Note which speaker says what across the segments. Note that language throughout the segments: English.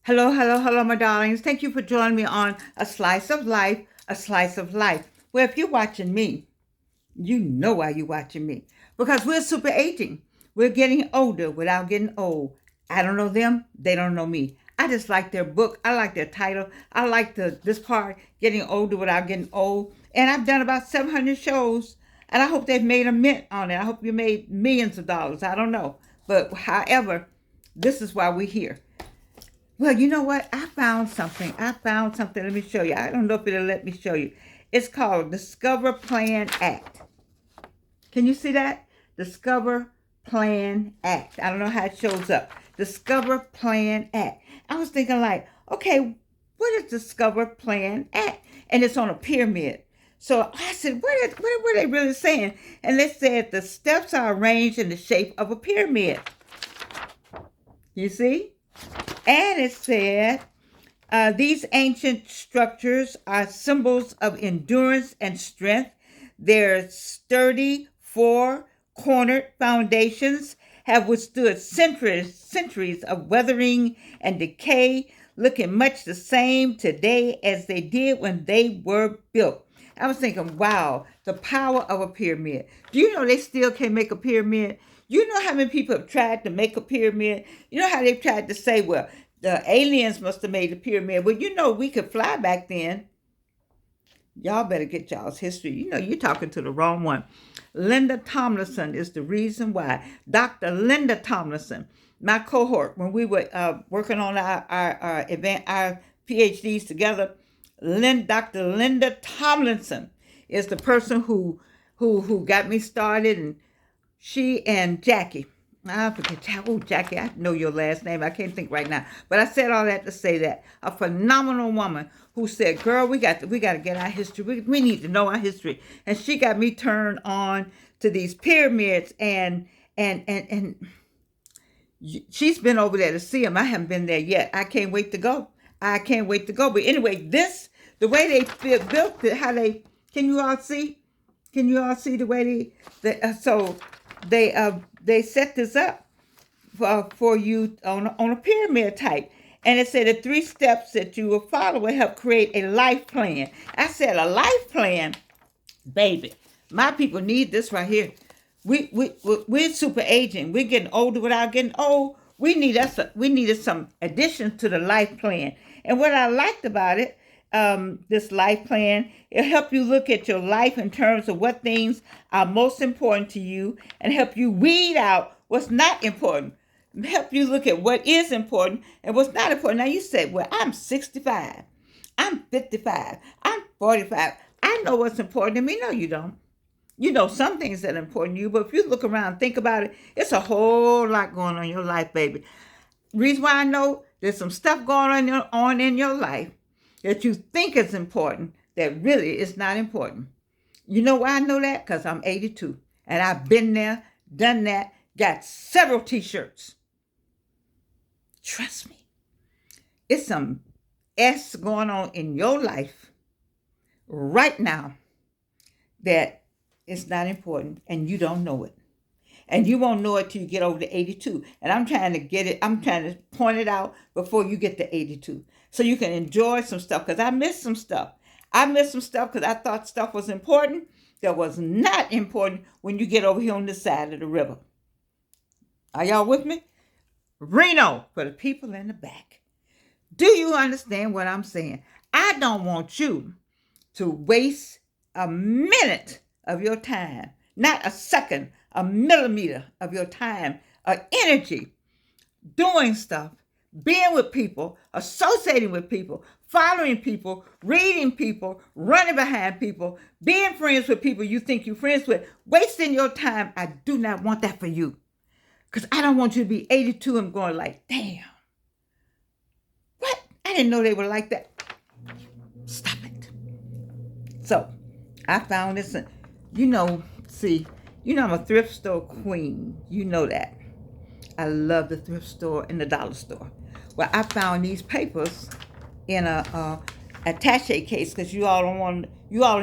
Speaker 1: Hello, hello, hello, my darlings. Thank you for joining me on A Slice of Life, A Slice of Life. Well, if you're watching me, you know why you're watching me. Because we're super aging. We're getting older without getting old. I don't know them, they don't know me. I just like their book. I like their title. I like this part, getting older without getting old. And I've done about 700 shows, and I hope they've made a mint on it. I hope you made millions of dollars. I don't know. But however, this is why we're here. Well, you know what? I found something. Let me show you. I don't know if it'll let me show you. It's called Discover Plan Act. Can you see that? Discover Plan Act. I don't know how it shows up. Discover Plan Act. I was thinking like, okay, what is Discover Plan Act? And it's on a pyramid. So I said, what were they really saying? And they said the steps are arranged in the shape of a pyramid. You see? And it said, these ancient structures are symbols of endurance and strength. Their sturdy, four-cornered foundations have withstood centuries of weathering and decay, looking much the same today as they did when they were built. I was thinking, wow, the power of a pyramid. Do you know they still can make a pyramid? You know how many people have tried to make a pyramid? You know how they've tried to say, well, the aliens must have made a pyramid. Well, you know, we could fly back then. Y'all better get y'all's history. You know, you're talking to the wrong one. Linda Tomlinson is the reason why. Dr. Linda Tomlinson, my cohort, when we were working on our event, our PhDs together, Dr. Linda Tomlinson is the person who got me started, and she and Jackie. I forget. Oh, Jackie, I know your last name. I can't think right now. But I said all that to say that a phenomenal woman who said, "Girl, we got to get our history. We need to know our history." And she got me turned on to these pyramids, and she's been over there to see them. I haven't been there yet. I can't wait to go. But anyway, the way they built it, how they, can you all see? Can you all see the way they set this up for you on a pyramid type? And it said the 3 steps that you will follow will help create a life plan. I said a life plan, baby. My people need this right here. We're super aging. We're getting older without getting old. We needed some addition to the life plan. And what I liked about it, this life plan, it'll help you look at your life in terms of what things are most important to you and help you weed out what's not important. Help you look at what is important and what's not important. Now you say, well, I'm 65. I'm 55. I'm 45. I know what's important to me. No, you don't. You know some things that are important to you, but if you look around and think about it, it's a whole lot going on in your life, baby. Reason why I know there's some stuff going on in your life that you think is important that really is not important. You know why I know that? Because I'm 82, and I've been there, done that, got several t-shirts. Trust me. It's some S going on in your life right now that it's not important, and you don't know it. And you won't know it till you get over to 82. And I'm trying to point it out before you get to 82. So you can enjoy some stuff, because I missed some stuff. I missed some stuff because I thought stuff was important that was not important when you get over here on this side of the river. Are y'all with me? Reno, for the people in the back. Do you understand what I'm saying? I don't want you to waste a minute of your time, not a second, a millimeter of your time or energy doing stuff, being with people, associating with people, following people, reading people, running behind people, being friends with people you think you're friends with, wasting your time. I do not want that for you. Because I don't want you to be 82 and going like, damn, what? I didn't know they were like that. Stop it. So I found this, I'm a thrift store queen. You know that. I love the thrift store and the dollar store. Well, I found these papers in a attache case, because you all don't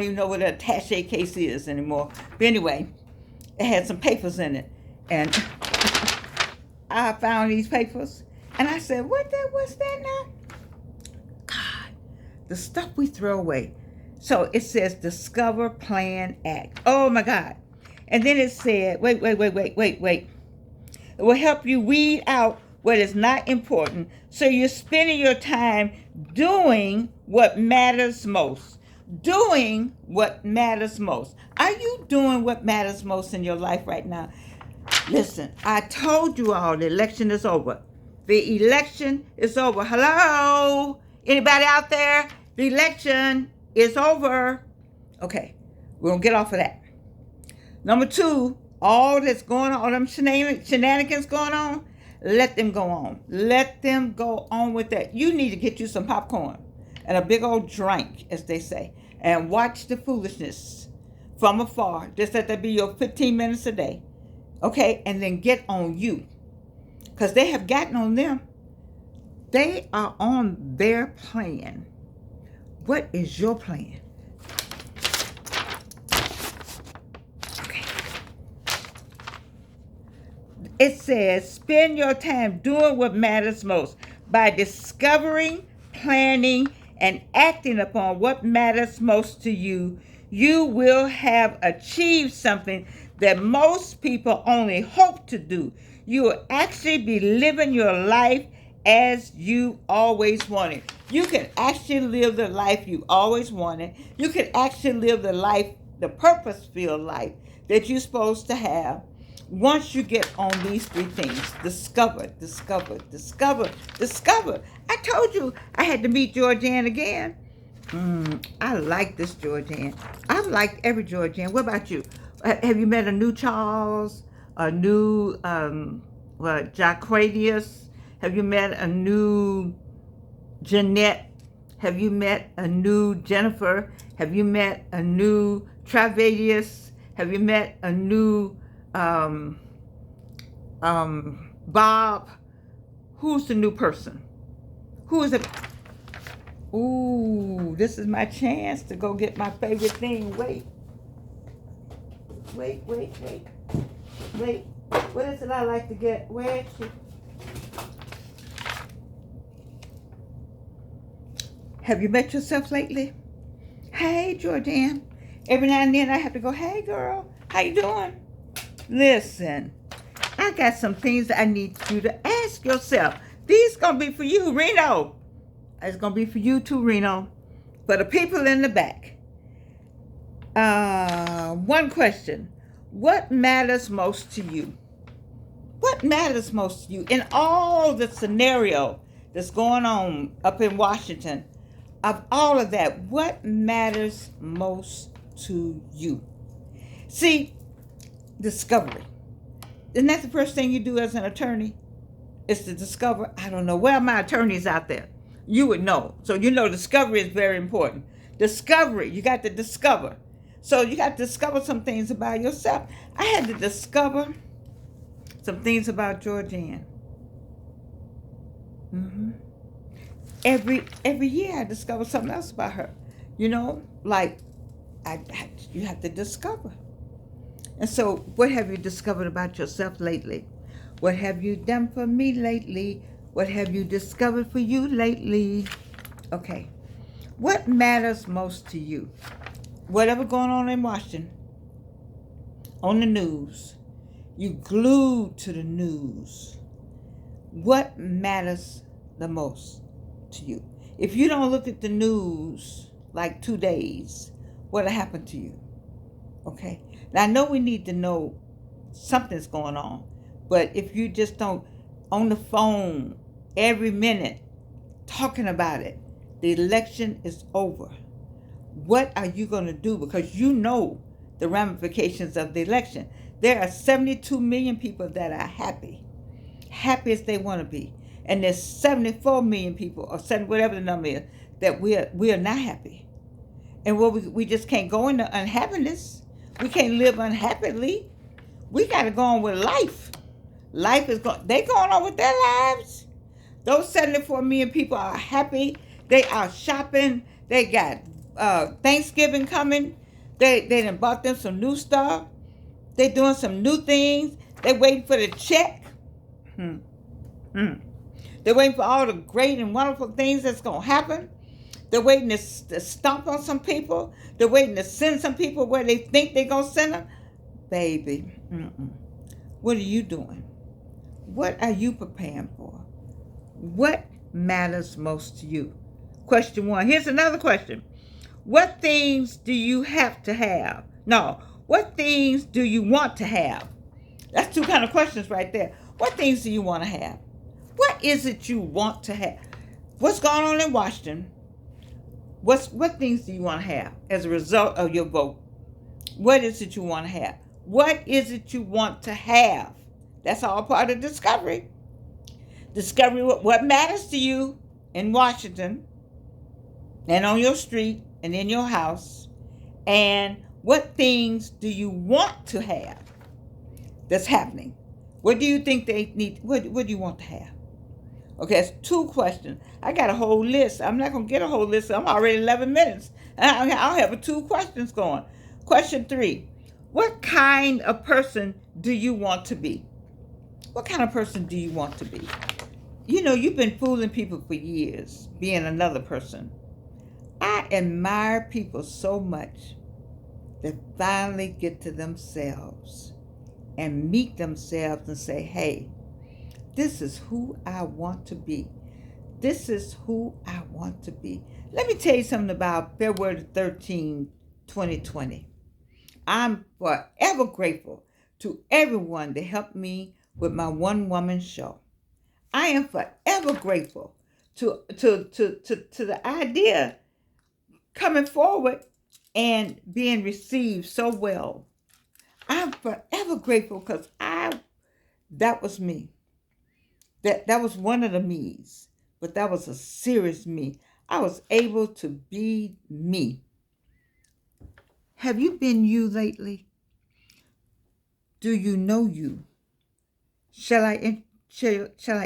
Speaker 1: even know what an attache case is anymore. But anyway, it had some papers in it, and I found these papers, And I said, what's that now? God, the stuff we throw away. So it says discover, plan, act. Oh my God. And then it said, wait. It will help you weed out what is not important, so you're spending your time doing what matters most. Doing what matters most. Are you doing what matters most in your life right now? Listen, I told you all the election is over. The election is over. Hello? Anybody out there? The election is over. Okay, we're going to get off of that. Number two, all that's going on, all them shenanigans going on, let them go on. Let them go on with that. You need to get you some popcorn and a big old drink, as they say, and watch the foolishness from afar. Just let that be your 15 minutes a day. Okay, and then get on you. Because they have gotten on them. They are on their plan. What is your plan? Okay. It says, spend your time doing what matters most by discovering, planning, and acting upon what matters most to you. You will have achieved something that most people only hope to do. You will actually be living your life as you always wanted. You can actually live the life you always wanted. You can actually live the life, the purpose-filled life that you're supposed to have once you get on these three things. Discover. I told you I had to meet Georgianne again. I like this Georgianne. I've liked every Georgianne. What about you? Have you met a new Charles? A new Jaquadius? Have you met a new Jeanette? Have you met a new Jennifer? Have you met a new Travadius? Have you met a new Bob? Who's the new person? Who is it? Ooh, this is my chance to go get my favorite thing. Wait. What is it I like to get? Where is she? Have you met yourself lately? Hey, Georgianne. Every now and then I have to go, hey, girl, how you doing? Listen, I got some things that I need you to ask yourself. These going to be for you, Reno. It's going to be for you too, Reno. For the people in the back. One question. What matters most to you? What matters most to you in all the scenario that's going on up in Washington? Of all of that, what matters most to you? See, discovery. Isn't that the first thing you do as an attorney? Is to discover. I don't know. Where are my attorneys out there? You would know. So you know discovery is very important. Discovery. You got to discover. So you got to discover some things about yourself. I had to discover some things about Georgianne. Every year I discover something else about her. You know, like you have to discover. And so what have you discovered about yourself lately? What have you done for me lately? What have you discovered for you lately? Okay. What matters most to you? Whatever going on in Washington, on the news, you glued to the news. What matters the most to you? If you don't look at the news like 2 days, what'll happen to you? Okay. Now I know we need to know something's going on, but if you just don't on the phone every minute talking about it, the election is over. What are you going to do? Because you know the ramifications of the election. There are 72 million people that are happy as they want to be. And there's 74 million people, or whatever the number is, that we are not happy. And we just can't go into unhappiness. We can't live unhappily. We got to go on with life. Life is they going on with their lives. Those 74 million people are happy. They are shopping. They got Thanksgiving coming. They done bought them some new stuff. They doing some new things. They waiting for the check. They're waiting for all the great and wonderful things that's going to happen. They're waiting to stomp on some people. They're waiting to send some people where they think they're going to send them. Baby, what are you doing? What are you preparing for? What matters most to you? Question one. Here's another question. What things do you have to have? No, what things do you want to have? That's two kind of questions right there. What things do you want to have? What is it you want to have? What's going on in Washington? What things do you want to have as a result of your vote? What is it you want to have? What is it you want to have? That's all part of discovery. Discovery what matters to you in Washington and on your street and in your house, and what things do you want to have that's happening? What do you think they need? What do you want to have? Okay, that's two questions. I got a whole list. I'm not going to get a whole list. I'm already 11 minutes. I'll have two questions going. Question three. What kind of person do you want to be? What kind of person do you want to be? You know, you've been fooling people for years, being another person. I admire people so much that finally get to themselves and meet themselves and say, hey, this is who I want to be. This is who I want to be. Let me tell you something about February 13, 2020. I'm forever grateful to everyone that helped me with my one-woman show. I am forever grateful to the idea coming forward and being received so well. I'm forever grateful because that was me. That was one of the me's, but that was a serious me. I was able to be me. Have you been you lately? Do you know you? Shall I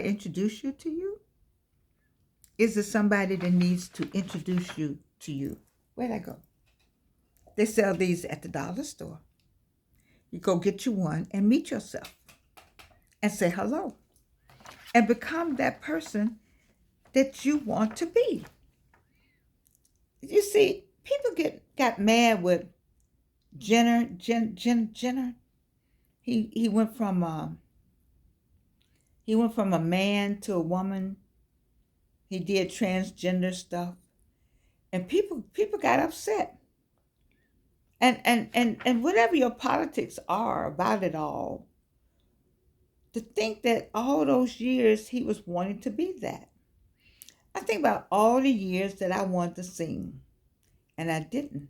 Speaker 1: introduce you to you? Is there somebody that needs to introduce you to you? Where'd I go? They sell these at the dollar store. You go get you one and meet yourself and say hello and become that person that you want to be. You see, people got mad with Jenner. He went from a man to a woman. He did transgender stuff, and people got upset. And whatever your politics are about it all, to think that all those years he was wanting to be that. I think about all the years that I wanted to sing, and I didn't.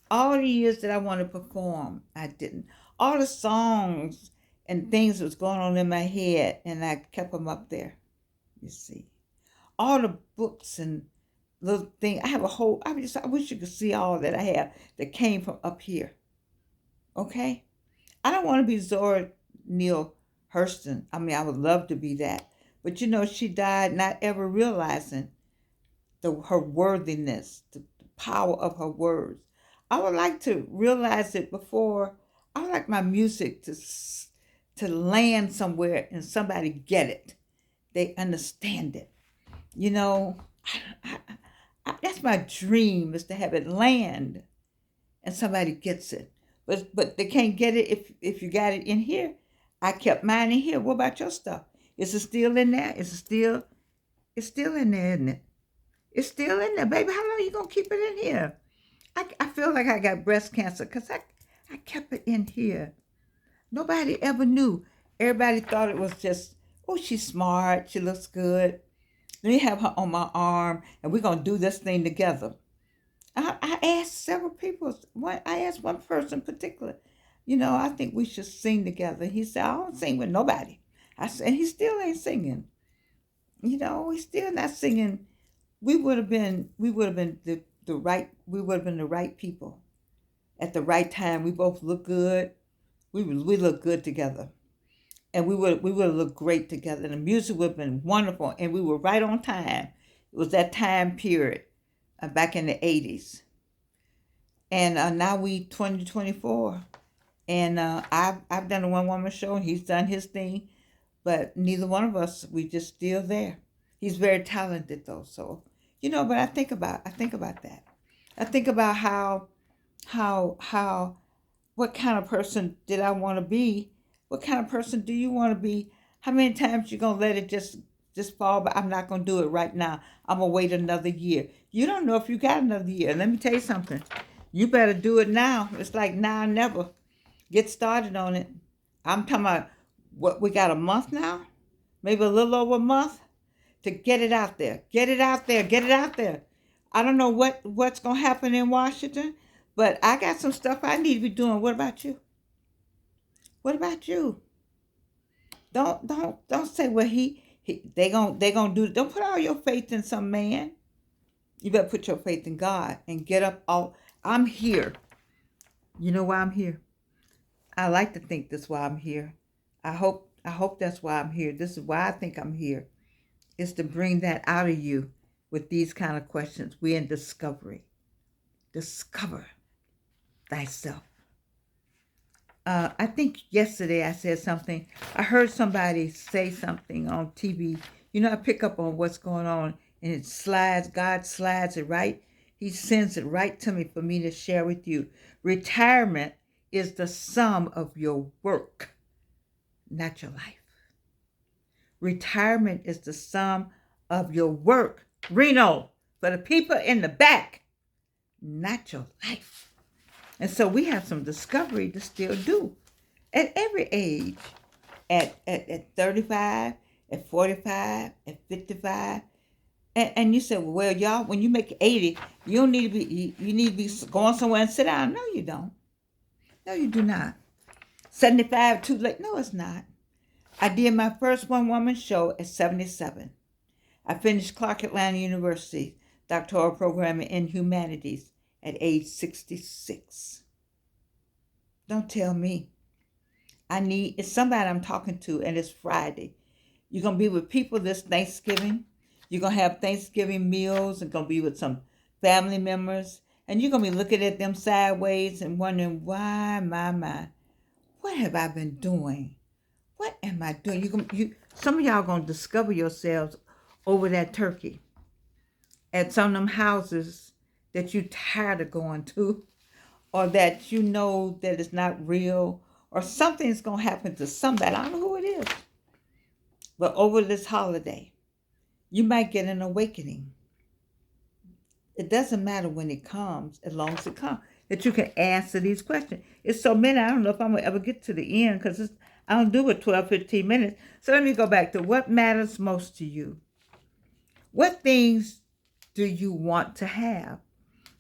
Speaker 1: All the years that I wanted to perform, I didn't. All the songs and things that was going on in my head, and I kept them up there, you see. All the books and little things. I wish you could see all that I have that came from up here. Okay? I don't want to be Zora Neale Hurston. I mean, I would love to be that. But you know, she died not ever realizing her worthiness, the power of her words. I would like to realize it before. I would like my music to land somewhere and somebody get it. They understand it. You know, that's my dream, is to have it land and somebody gets it. But they can't get it if you got it in here. I kept mine in here. What about your stuff? Is it still in there? It's still in there, isn't it? It's still in there, baby. How long are you going to keep it in here? I feel like I got breast cancer because I kept it in here. Nobody ever knew. Everybody thought it was just, oh, she's smart. She looks good. Let me have her on my arm, and we're going to do this thing together. I asked several people. I asked one person in particular, you know, I think we should sing together. He said, I don't sing with nobody. I said, he still ain't singing. You know, he's still not singing. We would have been the right people at the right time. We both look good. We look good together. And we would have looked great together. The music would have been wonderful. And we were right on time. It was that time period back in the 80s. And now we 2024. And I've done a one-woman show, and he's done his thing. But neither one of us, we just still there. He's very talented though. So, but I think about that. I think about how what kind of person did I want to be? What kind of person do you want to be? How many times you gonna let it just fall? But I'm not gonna do it right now. I'm gonna wait another year. You don't know if you got another year. Let me tell you something. You better do it now. It's like now or never. Get started on it. I'm talking about what we got a month now, maybe a little over a month to get it out there. Get it out there. Get it out there. I don't know what's gonna happen in Washington, but I got some stuff I need to be doing. What about you? What about you? Don't say well they gonna do. Don't put all your faith in some man. You better put your faith in God and get up. All I'm here. You know why I'm here? I like to think that's why I'm here. I hope that's why I'm here. This is why I think I'm here. Is to bring that out of you with these kind of questions. We're in discovery. Discover thyself. I think yesterday I said something. I heard somebody say something on TV. I pick up on what's going on and it slides. God slides it right. He sends it right to me for me to share with you. Retirement is the sum of your work, not your life. Retirement is the sum of your work. Reno, for the people in the back, not your life. And so we have some discovery to still do at every age, at 35, at 45, at 55. And you said, well, y'all, when you make 80, you don't need to be, you need to be going somewhere and sit down. No, you don't. No, you do not. 75, too late. No, it's not. I did my first one-woman show at 77. I finished Clark Atlanta University doctoral program in humanities at age 66. Don't tell me. It's somebody I'm talking to, and it's Friday. You're going to be with people this Thanksgiving. You're going to have Thanksgiving meals and going to be with some family members. And you're going to be looking at them sideways and wondering, why, my, what have I been doing? What am I doing? Some of y'all going to discover yourselves over that turkey at some of them houses that you're tired of going to, or that you know that it's not real, or something's going to happen to somebody. I don't know who it is. But over this holiday, you might get an awakening. It doesn't matter when it comes, as long as it comes, that you can answer these questions. It's so many, I don't know if I'm going to ever get to the end because I don't do it 12, 15 minutes. So let me go back to what matters most to you. What things do you want to have?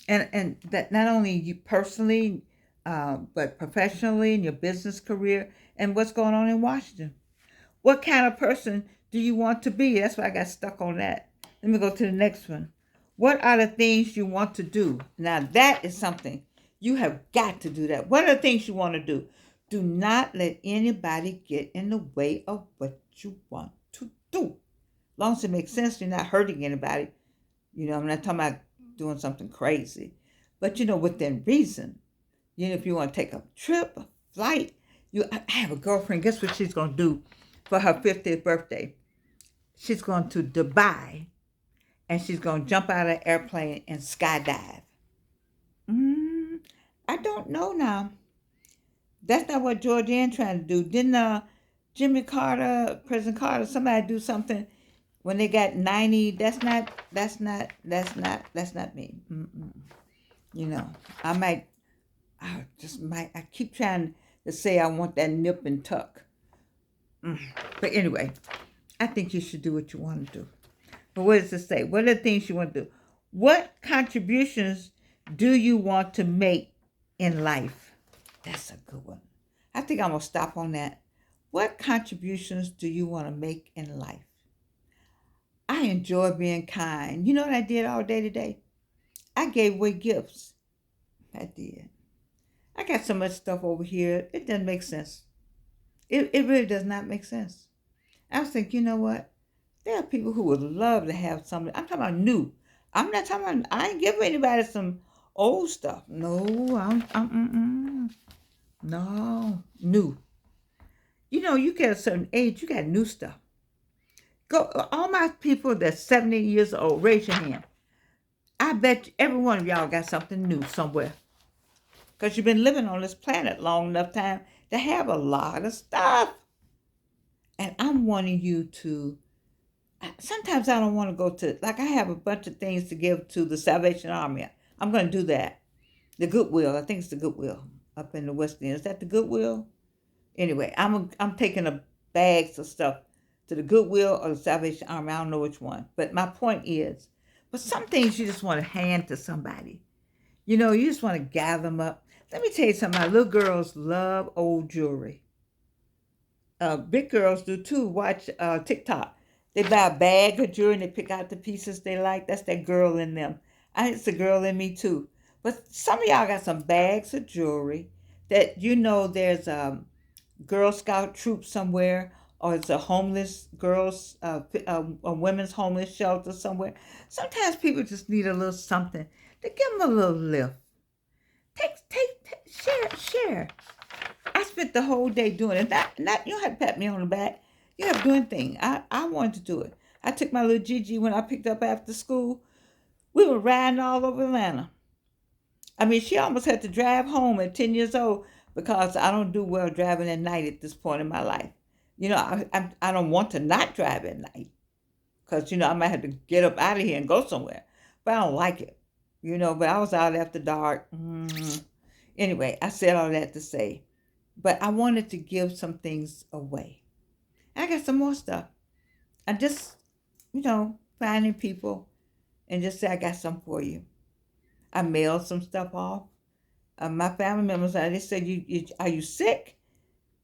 Speaker 1: And that not only you personally, but professionally in your business career and what's going on in Washington. What kind of person do you want to be? That's why I got stuck on that. Let me go to the next one. What are the things you want to do? Now that is something you have got to do that. What are the things you want to do? Do not let anybody get in the way of what you want to do. As long as it makes sense, you're not hurting anybody. I'm not talking about doing something crazy. But, within reason. If you want to take a trip, a flight. I have a girlfriend. Guess what she's going to do for her 50th birthday? She's going to Dubai. And she's going to jump out of an airplane and skydive. I don't know now. That's not what Georgianne trying to do. Didn't Jimmy Carter, President Carter, somebody do something when they got 90? That's not me. I keep trying to say I want that nip and tuck. But anyway, I think you should do what you want to do. But what does it say? What are the things you want to do? What contributions do you want to make in life? That's a good one. I think I'm going to stop on that. What contributions do you want to make in life? I enjoy being kind. You know what I did all day today? I gave away gifts. I did. I got so much stuff over here. It doesn't make sense. It really does not make sense. I was thinking, you know what? There are people who would love to have something. I'm talking about new. I'm not talking about, I ain't giving anybody some old stuff. No, no, new. You get a certain age, you got new stuff. Go, all my people that's 70 years old, raise your hand. I bet every one of y'all got something new somewhere. Because you've been living on this planet long enough time to have a lot of stuff. And I'm wanting you to, sometimes I don't want to go to, like I have a bunch of things to give to the Salvation Army. I'm going to do that. The Goodwill, I think it's the Goodwill up in the West End. Is that the Goodwill? Anyway, I'm taking a bags of stuff to the Goodwill or the Salvation Army. I don't know which one. But my point is, but some things you just want to hand to somebody. You know, you just want to gather them up. Let me tell you something. My little girls love old jewelry. Big girls do too. Watch TikTok. They buy a bag of jewelry and they pick out the pieces they like. That's that girl in them. It's a girl in me too. But some of y'all got some bags of jewelry that you know there's a Girl Scout troop somewhere, or it's a homeless girls, a women's homeless shelter somewhere. Sometimes people just need a little something to give them a little lift. Share. I spent the whole day doing it. Not you don't have to pat me on the back. You have doing things. I wanted to do it. I took my little Gigi when I picked up after school. We were riding all over Atlanta. I mean, she almost had to drive home at 10 years old because I don't do well driving at night at this point in my life. You know, I don't want to not drive at night because, you know, I might have to get up out of here and go somewhere. But I don't like it, you know, but I was out after dark. Anyway, I said all that to say, but I wanted to give some things away. I got some more stuff. I just, you know, finding people and just say, I got some for you. I mailed some stuff off. My family members, they said, are you sick?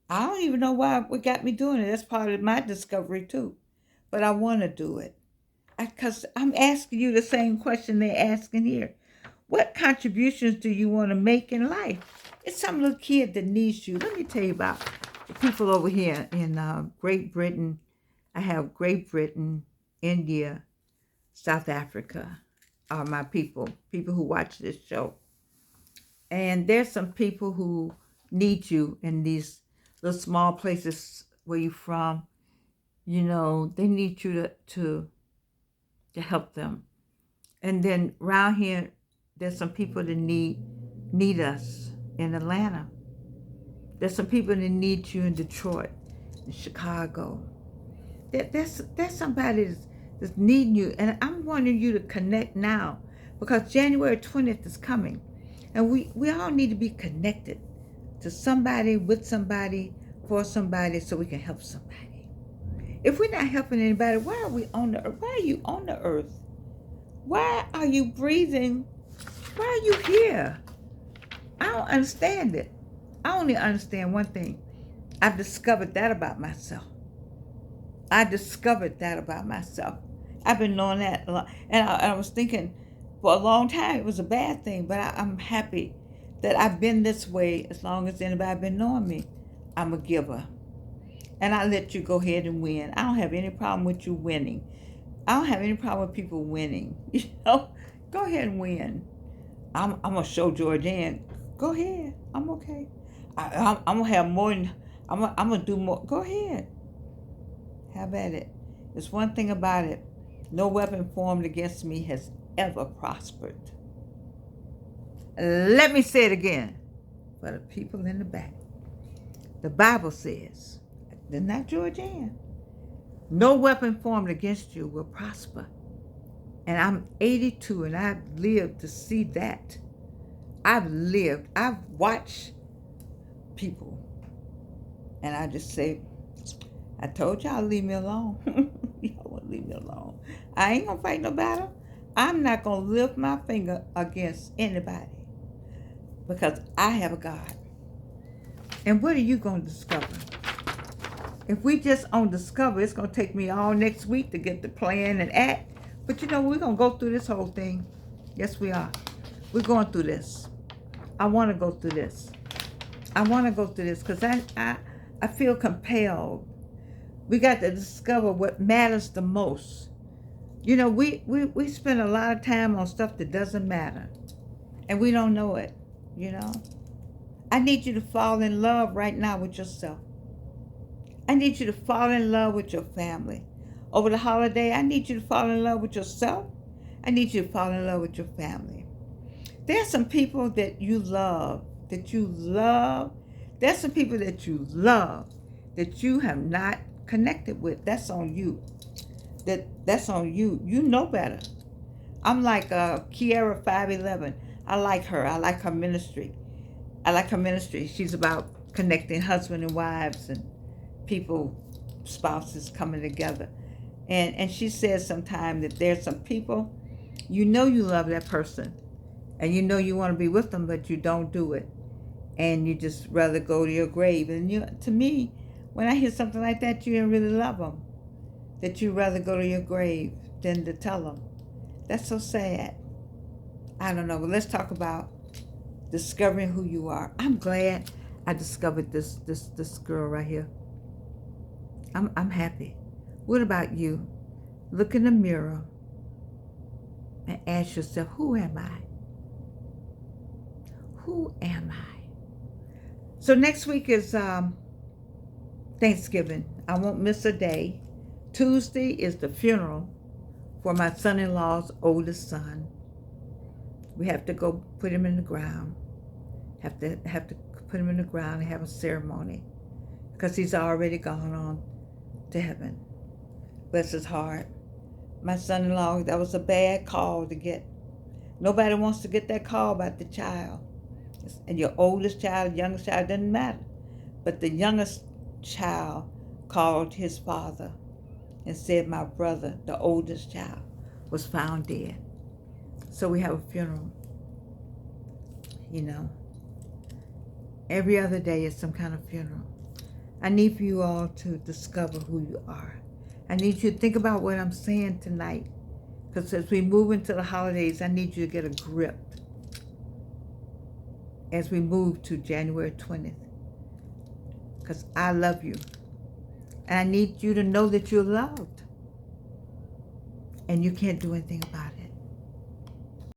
Speaker 1: I don't even know what got me doing it. That's part of my discovery too. But I want to do it. Because I'm asking you the same question they're asking here. What contributions do you want to make in life? It's some little kid that needs you. Let me tell you about the people over here in Great Britain. I have Great Britain, India, South Africa are my people who watch this show. And there's some people who need you in these little small places where you're from. You know, they need you to help them. And then around here, there's some people that need us in Atlanta. There's some people that need you in Detroit, in Chicago. There's somebody that's needing you. And I'm wanting you to connect now because January 20th is coming. And we all need to be connected to somebody, with somebody, for somebody, so we can help somebody. If we're not helping anybody, why are we on the earth? Why are you on the earth? Why are you breathing? Why are you here? I don't understand it. I only understand one thing. I've discovered that about myself. I've been knowing that a lot. And I was thinking for a long time it was a bad thing, but I'm happy that I've been this way as long as anybody been knowing me. I'm a giver. And I let you go ahead and win. I don't have any problem with you winning. I don't have any problem with people winning. You know, go ahead and win. I'm gonna show Georgianne. Go ahead. I'm okay. I'm gonna have more. I'm gonna do more. Go ahead. Have at it. There's one thing about it. No weapon formed against me has ever prospered. Let me say it again for the people in the back. The Bible says, they're not Georgianne, no weapon formed against you will prosper. And I'm 82 and I've lived to see I've watched people. And I just say, I told y'all leave me alone. Y'all won't leave me alone. I ain't gonna fight no battle. I'm not gonna lift my finger against anybody because I have a God. And what are you gonna discover? If we just on discover, it's gonna take me all next week to get the plan and act. But you know, we're gonna go through this whole thing. Yes, we are. We're going through this. I want to go through this. Because I feel compelled. We got to discover what matters the most. You know, we spend a lot of time on stuff that doesn't matter. And we don't know it, you know. I need you to fall in love right now with yourself. I need you to fall in love with your family. over the holiday, I need you to fall in love with yourself. I need you to fall in love with your family. There are some people that you love, that you love. There's some people that you love that you have not connected with. That's on you. That's on you. You know better. I'm like Kiara 511. I like her. I like her ministry. I like her ministry. She's about connecting husband and wives and people, spouses coming together. And she says sometimes that there's some people, you know you love that person and you know you want to be with them, but you don't do it. And you just rather go to your grave. And to me, when I hear something like that, you don't really love them. That you rather go to your grave than to tell them. That's so sad. I don't know, but let's talk about discovering who you are. I'm glad I discovered this girl right here. I'm happy. What about you? Look in the mirror and ask yourself, who am I? Who am I? So next week is Thanksgiving. I won't miss a day. Tuesday is the funeral for my son-in-law's oldest son. We have to go put him in the ground. Have to put him in the ground and have a ceremony because he's already gone on to heaven. Bless his heart. My son-in-law, that was a bad call to get. Nobody wants to get that call about the child. And your oldest child, youngest child, doesn't matter. But the youngest child called his father and said my brother, the oldest child, was found dead. So we have a funeral. You know, every other day is some kind of funeral. I need for you all to discover who you are. I need you to think about what I'm saying tonight. Because as we move into the holidays, I need you to get a grip as we move to January 20th. Because I love you. And I need you to know that you're loved. And you can't do anything about it.